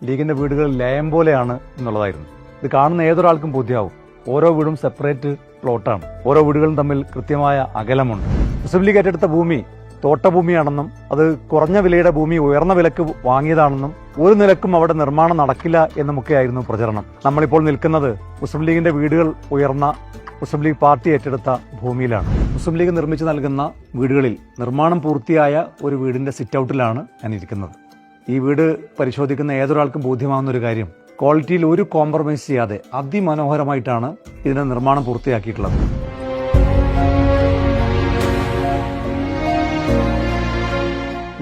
ലീഗിന്റെ വീടുകൾ ലയം പോലെയാണ് എന്നുള്ളതായിരുന്നു. ഇത് കാണുന്ന ഏതൊരാൾക്കും ബോധ്യമാവും. ഓരോ വീടും സെപ്പറേറ്റ് പ്ലോട്ടാണ്. ഓരോ വീടുകളും തമ്മിൽ കൃത്യമായ അകലമുണ്ട്. മുസ്ലിം ലീഗ് ഏറ്റെടുത്ത ഭൂമി തോട്ടഭൂമിയാണെന്നും അത് കുറഞ്ഞ വിലയുടെ ഭൂമി ഉയർന്ന വിലക്ക് വാങ്ങിയതാണെന്നും ഒരു നിലക്കും അവിടെ നിർമ്മാണം നടക്കില്ല എന്നുമൊക്കെയായിരുന്നു പ്രചരണം. നമ്മളിപ്പോൾ നിൽക്കുന്നത് മുസ്ലിം ലീഗിന്റെ വീടുകൾ ഉയർന്ന മുസ്ലിം ലീഗ് പാർട്ടി ഏറ്റെടുത്ത ഭൂമിയിലാണ്. മുസ്ലിം ലീഗ് നിർമ്മിച്ചു നൽകുന്ന വീടുകളിൽ നിർമ്മാണം പൂർത്തിയായ ഒരു വീടിന്റെ സിറ്റ് ഔട്ടിലാണ് ഞാൻ ഇരിക്കുന്നത്. ഈ വീട് പരിശോധിക്കുന്ന ഏതൊരാൾക്കും ബോധ്യമാകുന്ന ഒരു കാര്യം, ക്വാളിറ്റിയിൽ ഒരു കോംപ്രമൈസ് ചെയ്യാതെ അതിമനോഹരമായിട്ടാണ് ഇതിന്റെ നിർമ്മാണം പൂർത്തിയാക്കിയിട്ടുള്ളത്.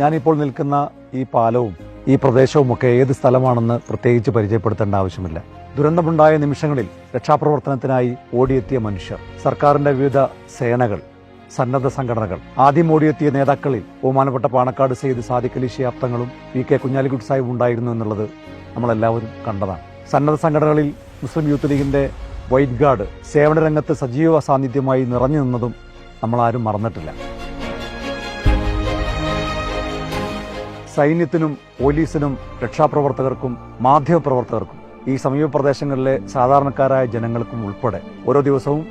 ഞാനിപ്പോൾ നിൽക്കുന്ന ഈ പാലവും ഈ പ്രദേശവും ഒക്കെ ഏത് സ്ഥലമാണെന്ന് പ്രത്യേകിച്ച് പരിചയപ്പെടുത്തേണ്ട ആവശ്യമില്ല. ദുരന്തമുണ്ടായ നിമിഷങ്ങളിൽ രക്ഷാപ്രവർത്തനത്തിനായി ഓടിയെത്തിയ മനുഷ്യർ, സർക്കാരിന്റെ വിവിധ സേനകൾ, സന്നദ്ധ സംഘടനകൾ, ആദ്യം ഓടിയെത്തിയ നേതാക്കളിൽ ബഹുമാനപ്പെട്ട പാണക്കാട് സയ്യിദ് സാദിഖ് അലി ശിഹാബ് തങ്ങളും PK കുഞ്ഞാലിക്കുട്ടി സാഹിബ് ഉണ്ടായിരുന്നു എന്നുള്ളത് നമ്മളെല്ലാവരും കണ്ടതാണ്. സന്നദ്ധ സംഘടനകളിൽ മുസ്ലിം യൂത്ത് ലീഗിന്റെ വൈറ്റ് ഗാർഡ് സേവന രംഗത്ത് സജീവ സാന്നിധ്യമായി നിറഞ്ഞു നിന്നതും നമ്മളാരും മറന്നിട്ടില്ല. സൈന്യത്തിനും പോലീസിനും രക്ഷാപ്രവർത്തകർക്കും മാധ്യമപ്രവർത്തകർക്കും ഈ സമീപ പ്രദേശങ്ങളിലെ സാധാരണക്കാരായ ജനങ്ങൾക്കും ഉൾപ്പെടെ ഓരോ ദിവസവും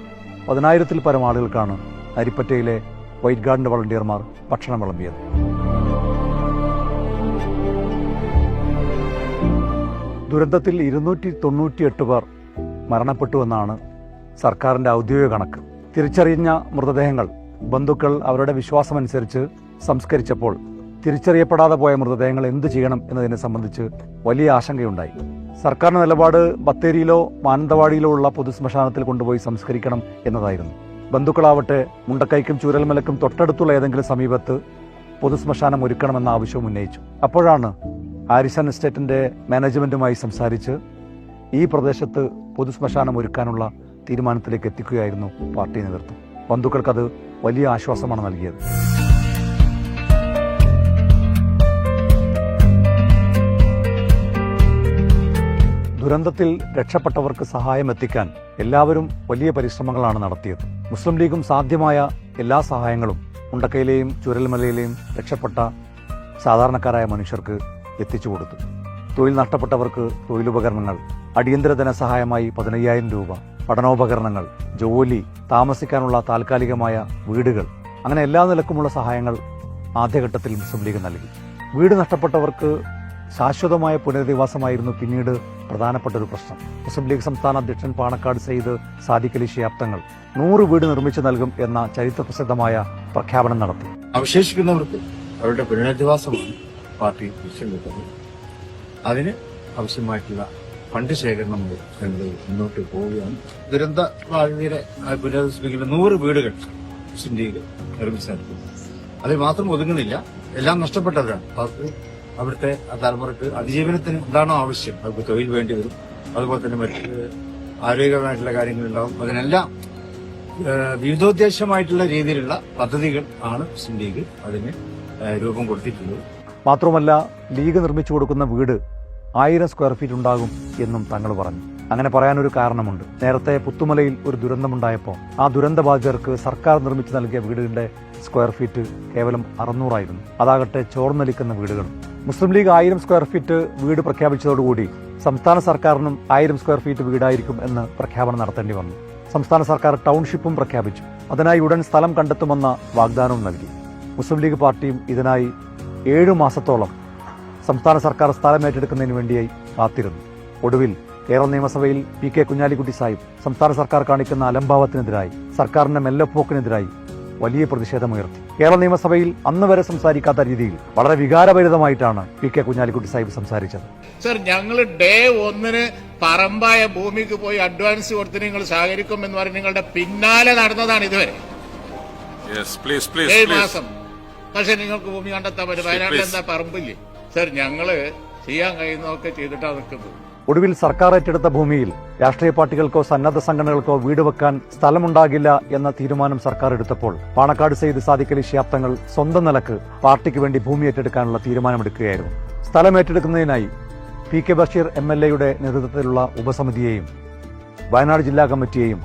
10,000-ൽ പരം ആളുകൾക്കാണ് അരിപ്പറ്റയിലെ വൈറ്റ് ഗാർഡിന്റെ വളണ്ടിയർമാർ ഭക്ഷണം വിളമ്പിയത്. ദുരന്തത്തിൽ 298 പേർ മരണപ്പെട്ടുവെന്നാണ് സർക്കാരിന്റെ ഔദ്യോഗിക കണക്ക്. തിരിച്ചറിഞ്ഞ മൃതദേഹങ്ങൾ ബന്ധുക്കൾ അവരുടെ വിശ്വാസമനുസരിച്ച് സംസ്കരിച്ചപ്പോൾ തിരിച്ചറിയപ്പെടാതെ പോയ മൃതദേഹങ്ങൾ എന്തു ചെയ്യണം എന്നതിനെ സംബന്ധിച്ച് വലിയ ആശങ്കയുണ്ടായി. സർക്കാരിന്റെ നിലപാട് ബത്തേരിയിലോ മാനന്തവാടിയിലോ ഉള്ള പൊതുശ്മശാനത്തിൽ കൊണ്ടുപോയി സംസ്കരിക്കണം എന്നതായിരുന്നു. ബന്ധുക്കളാവട്ടെ മുണ്ടക്കൈക്കും ചൂരൽമലക്കും തൊട്ടടുത്തുള്ള ഏതെങ്കിലും സമീപത്ത് പൊതുശ്മശാനം ഒരുക്കണമെന്ന ആവശ്യവും ഉന്നയിച്ചു. അപ്പോഴാണ് ഹാരിസൺ എസ്റ്റേറ്റിന്റെ മാനേജ്മെന്റുമായി സംസാരിച്ച് ഈ പ്രദേശത്ത് പൊതുശ്മശാനം ഒരുക്കാനുള്ള തീരുമാനത്തിലേക്ക് എത്തിക്കുകയായിരുന്നു പാർട്ടി നേതൃത്വം. ബന്ധുക്കൾക്കത് വലിയ ആശ്വാസമാണ് നൽകിയത്. ദുരന്തത്തിൽ രക്ഷപ്പെട്ടവർക്ക് സഹായം എത്തിക്കാൻ എല്ലാവരും വലിയ പരിശ്രമങ്ങളാണ് നടത്തിയത്. മുസ്ലിം ലീഗും സാധ്യമായ എല്ലാ സഹായങ്ങളും മുണ്ടക്കയിലെയും ചുരൽമലയിലെയും രക്ഷപ്പെട്ട സാധാരണക്കാരായ മനുഷ്യർക്ക് എത്തിച്ചു കൊടുത്തു. തൊഴിൽ നഷ്ടപ്പെട്ടവർക്ക് തൊഴിലുപകരണങ്ങൾ, അടിയന്തര ധനസഹായമായി 15,000 രൂപ, പഠനോപകരണങ്ങൾ, ജോലി, താമസിക്കാനുള്ള താൽക്കാലികമായ വീടുകൾ, അങ്ങനെ എല്ലാ നിലക്കുമുള്ള സഹായങ്ങൾ ആദ്യഘട്ടത്തിൽ മുസ്ലിം ലീഗ് നൽകി. വീട് നഷ്ടപ്പെട്ടവർക്ക് ശാശ്വതമായ പുനരധിവാസമായിരുന്നു പിന്നീട് പ്രധാനപ്പെട്ട ഒരു പ്രശ്നം. മുസ്ലിം ലീഗ് സംസ്ഥാന അധ്യക്ഷൻ പാണക്കാട് സയ്യിദ് സാദിഖ് അലി ശിഹാബ് തങ്ങൾ 100 വീട് നിർമ്മിച്ചു നൽകും എന്ന ചരിത്രപ്രസിദ്ധമായ പ്രഖ്യാപനം നടത്തി. അവശേഷിക്കുന്നവർക്ക് അവരുടെ പുനരധിവാസമാണ് പാർട്ടി ലക്ഷ്യം വെക്കുന്നത്. അതിന് ആവശ്യമായിട്ടുള്ള ഫണ്ട് ശേഖരണം മുന്നോട്ട് പോവുകയാണ്. ദുരന്ത ബാധിതരെ പുനരധിവസിപ്പിക്കുന്ന 100 വീടുകൾ മുസ്ലിം ലീഗ് നിർമ്മിച്ചു നൽകും. അതിൽ മാത്രം ഒതുങ്ങുന്നില്ല, എല്ലാം നഷ്ടപ്പെട്ടവരാണ്. അവർക്ക് അവിടുത്തെ തലമുറക്ക് അതിജീവനത്തിന് എന്താണോ ആവശ്യം, അവർക്ക് തൊഴിൽ വേണ്ടി വരും, അതുപോലെ തന്നെ മറ്റ് ആരോഗ്യപരമായിട്ടുള്ള കാര്യങ്ങളുണ്ടാവും. അതിനെല്ലാം വിവിധോദ്ദേശമായിട്ടുള്ള രീതിയിലുള്ള പദ്ധതികൾ ആണ് മുസ്ലിം ലീഗ് അതിന് രൂപം കൊടുത്തിട്ടുള്ളത്. മാത്രമല്ല ലീഗ് നിർമ്മിച്ചു കൊടുക്കുന്ന വീട് 1000 സ്ക്വയർ ഫീറ്റ് ഉണ്ടാകും എന്നും തങ്ങൾ പറഞ്ഞു. അങ്ങനെ പറയാനൊരു കാരണമുണ്ട്. നേരത്തെ പുത്തുമലയിൽ ഒരു ദുരന്തമുണ്ടായപ്പോൾ ആ ദുരന്തബാധിതർക്ക് സർക്കാർ നിർമ്മിച്ചു നൽകിയ വീടിന്റെ സ്ക്വയർ ഫീറ്റ് കേവലം 600 ആയിരുന്നു. അതാകട്ടെ ചോർന്നൊലിക്കുന്ന വീടുകളും. മുസ്ലിം ലീഗ് 1000 സ്ക്വയർ ഫീറ്റ് വീട് പ്രഖ്യാപിച്ചതോടുകൂടി സംസ്ഥാന സർക്കാരിനും 1000 സ്ക്വയർ ഫീറ്റ് വീടായിരിക്കും എന്ന് പ്രഖ്യാപനം നടത്തേണ്ടി വന്നു. സംസ്ഥാന സർക്കാർ ടൗൺഷിപ്പും പ്രഖ്യാപിച്ചു. അതിനായി ഉടൻ സ്ഥലം കണ്ടെത്തുമെന്ന വാഗ്ദാനവും നൽകി. മുസ്ലിം ലീഗ് പാർട്ടിയും ഇതിനായി 7 മാസത്തോളം സംസ്ഥാന സർക്കാർ സ്ഥലം ഏറ്റെടുക്കുന്നതിന് വേണ്ടിയായി കാത്തിരുന്നു. ഒടുവിൽ കേരള നിയമസഭയിൽ PK കുഞ്ഞാലിക്കുട്ടി സാഹിബ് സംസ്ഥാന സർക്കാർ കാണിക്കുന്ന അലംഭാവത്തിനെതിരായി, സർക്കാരിന്റെ മെല്ലപ്പോക്കിനെതിരായി വലിയ പ്രതിഷേധമുയർത്തി. കേരള നിയമസഭയിൽ അന്ന് വരെ സംസാരിക്കാത്ത രീതിയിൽ വളരെ വികാരഭരിതമായിട്ടാണ് PK കുഞ്ഞാലിക്കുട്ടി സാഹിബ് സംസാരിച്ചത്. സർ, ഞങ്ങൾ ഡേ 1 പറമ്പായ ഭൂമിക്ക് പോയി അഡ്വാൻസ് കൊടുത്ത് നിങ്ങൾ സഹകരിക്കുമെന്ന് പറഞ്ഞ് നിങ്ങളുടെ പിന്നാലെ നടന്നതാണ് ഇതുവരെ 7 മാസം. പക്ഷെ നിങ്ങൾക്ക് ഭൂമി കണ്ടെത്താൻ പറ്റും. വയനാട്ടിൽ എന്താ പറമ്പില്ലേ? സർ, ഞങ്ങള് ചെയ്യാൻ കഴിയുന്നതൊക്കെ ചെയ്തിട്ടാണ് നിൽക്കുന്നത്. ഒടുവിൽ സർക്കാർ ഏറ്റെടുത്ത ഭൂമിയിൽ രാഷ്ട്രീയ പാർട്ടികൾക്കോ സന്നദ്ധ സംഘടനകൾക്കോ വീട് വെക്കാൻ സ്ഥലമുണ്ടാകില്ല എന്ന തീരുമാനം സർക്കാർ എടുത്തപ്പോൾ പാണക്കാട് സയ്യിദ് സാദിഖ് അലി ശിഹാബ് തങ്ങൾ സ്വന്തം നിലക്ക് പാർട്ടിക്ക് വേണ്ടി ഭൂമി ഏറ്റെടുക്കാനുള്ള തീരുമാനമെടുക്കുകയായിരുന്നു. സ്ഥലം ഏറ്റെടുക്കുന്നതിനായി PK ബഷീർ MLA-യുടെ നേതൃത്വത്തിലുള്ള ഉപസമിതിയെയും വയനാട് ജില്ലാ കമ്മിറ്റിയെയും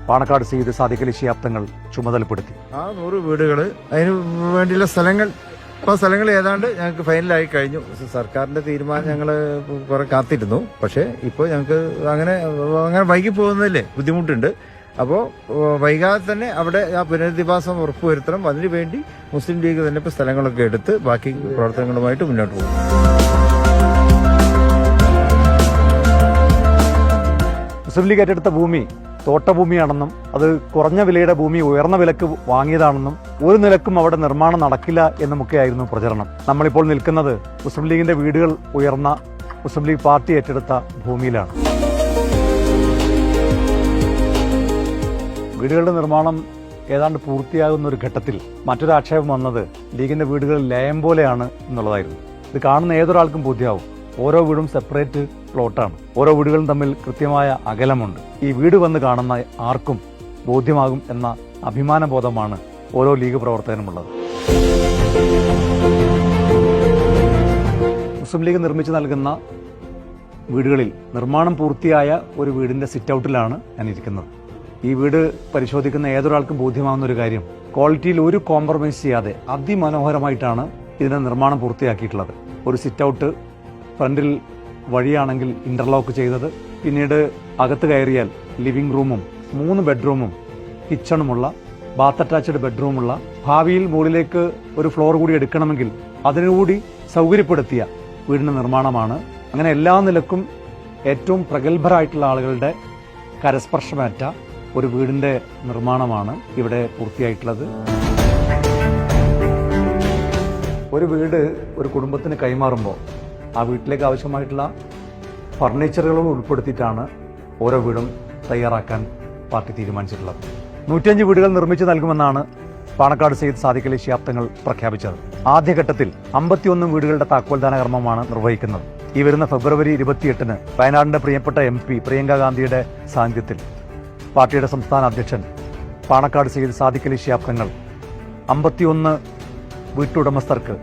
പാണക്കാട് സയ്യിദ് സാദിഖ് അലി ശിഹാബ് തങ്ങൾ ചുമതലപ്പെടുത്തി. ആ 100 വീടുകൾ, അതിന് വേണ്ടിയുള്ള സ്ഥലങ്ങൾ അപ്പോൾ സ്ഥലങ്ങൾ ഏതാണ്ട് ഞങ്ങൾക്ക് ഫൈനലായി കഴിഞ്ഞു. സർക്കാരിന്റെ തീരുമാനം ഞങ്ങൾ കുറെ കാത്തിരുന്നു. പക്ഷേ ഇപ്പോൾ ഞങ്ങൾക്ക് അങ്ങനെ വൈകി പോകുന്നതില്ലേ ബുദ്ധിമുട്ടുണ്ട്. അപ്പോൾ വൈകാതെ തന്നെ അവിടെ ആ പുനരധിവാസം ഉറപ്പുവരുത്തണം. അതിനുവേണ്ടി മുസ്ലിം ലീഗ് തന്നെ ഇപ്പോൾ സ്ഥലങ്ങളൊക്കെ എടുത്ത് ബാക്കി പ്രവർത്തനങ്ങളുമായിട്ട് മുന്നോട്ട് പോകും. മുസ്ലിം ലീഗ് ഏറ്റെടുത്ത ഭൂമി തോട്ടഭൂമിയാണെന്നും അത് കുറഞ്ഞ വിലയുടെ ഭൂമി ഉയർന്ന വിലക്ക് വാങ്ങിയതാണെന്നും ഒരു നിലക്കും അവിടെ നിർമ്മാണം നടക്കില്ല എന്നുമൊക്കെയായിരുന്നു പ്രചരണം. നമ്മളിപ്പോൾ നിൽക്കുന്നത് മുസ്ലിം ലീഗിന്റെ വീടുകൾ ഉയർന്ന മുസ്ലിം ലീഗ് പാർട്ടി ഏറ്റെടുത്ത ഭൂമിയിലാണ്. വീടുകളുടെ നിർമ്മാണം ഏതാണ്ട് പൂർത്തിയാകുന്ന ഒരു ഘട്ടത്തിൽ മറ്റൊരു ആക്ഷേപം വന്നത് ലീഗിന്റെ വീടുകൾ ലയം പോലെയാണ് എന്നുള്ളതായിരുന്നു. ഇത് കാണുന്ന ഏതൊരാൾക്കും ബോധ്യമാവും. ഓരോ വീടും സെപ്പറേറ്റ് പ്ലോട്ടാണ്. ഓരോ വീടുകളും തമ്മിൽ കൃത്യമായ അകലമുണ്ട്. ഈ വീട് വന്ന് കാണുന്ന ആർക്കും ബോധ്യമാകും എന്ന അഭിമാനബോധമാണ് ഓരോ ലീഗ് പ്രവർത്തകനുമുള്ളത്. മുസ്ലിം ലീഗ് നിർമ്മിച്ചു നൽകുന്ന വീടുകളിൽ നിർമ്മാണം പൂർത്തിയായ ഒരു വീടിന്റെ സിറ്റ് ഔട്ടിലാണ് ഞാൻ ഇരിക്കുന്നത്. ഈ വീട് പരിശോധിക്കുന്ന ഏതൊരാൾക്കും ബോധ്യമാകുന്ന ഒരു കാര്യം, ക്വാളിറ്റിയിൽ ഒരു കോംപ്രമൈസ് ചെയ്യാതെ അതിമനോഹരമായിട്ടാണ് ഇതിന്റെ നിർമ്മാണം പൂർത്തിയാക്കിയിട്ടുള്ളത്. ഒരു സിറ്റ് ഔട്ട്, ഫ്രണ്ടിൽ വഴിയാണെങ്കിൽ ഇന്റർലോക്ക് ചെയ്തത്, പിന്നീട് അകത്ത് കയറിയാൽ ലിവിംഗ് റൂമും 3 ബെഡ്റൂമും കിച്ചണുമുള്ള, ബാത്ത് അറ്റാച്ച്ഡ് ബെഡ്റൂമുള്ള, ഭാവിയിൽ മുകളിലേക്ക് ഒരു ഫ്ലോർ കൂടി എടുക്കണമെങ്കിൽ അതിനുകൂടി സൗകര്യപ്പെടുത്തിയ വീടിന്റെ നിർമ്മാണമാണ്. അങ്ങനെ എല്ലാ നിലക്കും ഏറ്റവും പ്രഗത്ഭരായിട്ടുള്ള ആളുകളുടെ കരസ്പർശമേറ്റ ഒരു വീടിന്റെ നിർമ്മാണമാണ് ഇവിടെ പൂർത്തിയായിട്ടുള്ളത്. ഒരു വീട് ഒരു കുടുംബത്തിന് കൈമാറുമ്പോൾ ആ വീട്ടിലേക്ക് ആവശ്യമായിട്ടുള്ള ഫർണിച്ചറുകളും ഉൾപ്പെടുത്തിയിട്ടാണ് ഓരോ വീടും തയ്യാറാക്കാൻ പാർട്ടി തീരുമാനിച്ചിട്ടുള്ളത്. 105 വീടുകൾ നിർമ്മിച്ചു നൽകുമെന്നാണ് പാണക്കാട് സയ്യിദ് സാദിഖ് അലി ശിഹാബ് തങ്ങൾ പ്രഖ്യാപിച്ചത്. ആദ്യഘട്ടത്തിൽ 51 വീടുകളുടെ താക്കോൽദാന കർമ്മമാണ് നിർവഹിക്കുന്നത്. ഈ വരുന്ന ഫെബ്രുവരി 28-ന് വയനാടിന്റെ പ്രിയപ്പെട്ട MP പ്രിയങ്ക ഗാന്ധിയുടെ സാന്നിധ്യത്തിൽ പാർട്ടിയുടെ സംസ്ഥാന അധ്യക്ഷൻ പാണക്കാട് സയ്യിദ് സാദിഖ് അലി ശിഹാബ് തങ്ങൾ 51 വീട്ടുടമസ്ഥർക്ക്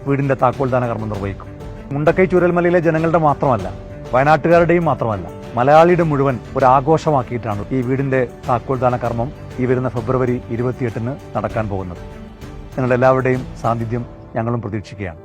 വീടിന്റെ താക്കോൽദാന കർമ്മം നിർവഹിക്കും. മുണ്ടക്കൈ ചൂരൽമലയിലെ ജനങ്ങളുടെ മാത്രമല്ല, വയനാട്ടുകാരുടെയും മാത്രമല്ല, മലയാളിയുടെ മുഴുവൻ ഒരു ആഘോഷമാക്കിയിട്ടാണ് ഈ വീടിന്റെ താക്കോൽദാന കർമ്മം ഈ വരുന്ന ഫെബ്രുവരി 28-ന് നടക്കാൻ പോകുന്നത്. നിങ്ങളുടെ എല്ലാവരുടെയും സാന്നിധ്യം ഞങ്ങളും പ്രതീക്ഷിക്കുകയാണ്.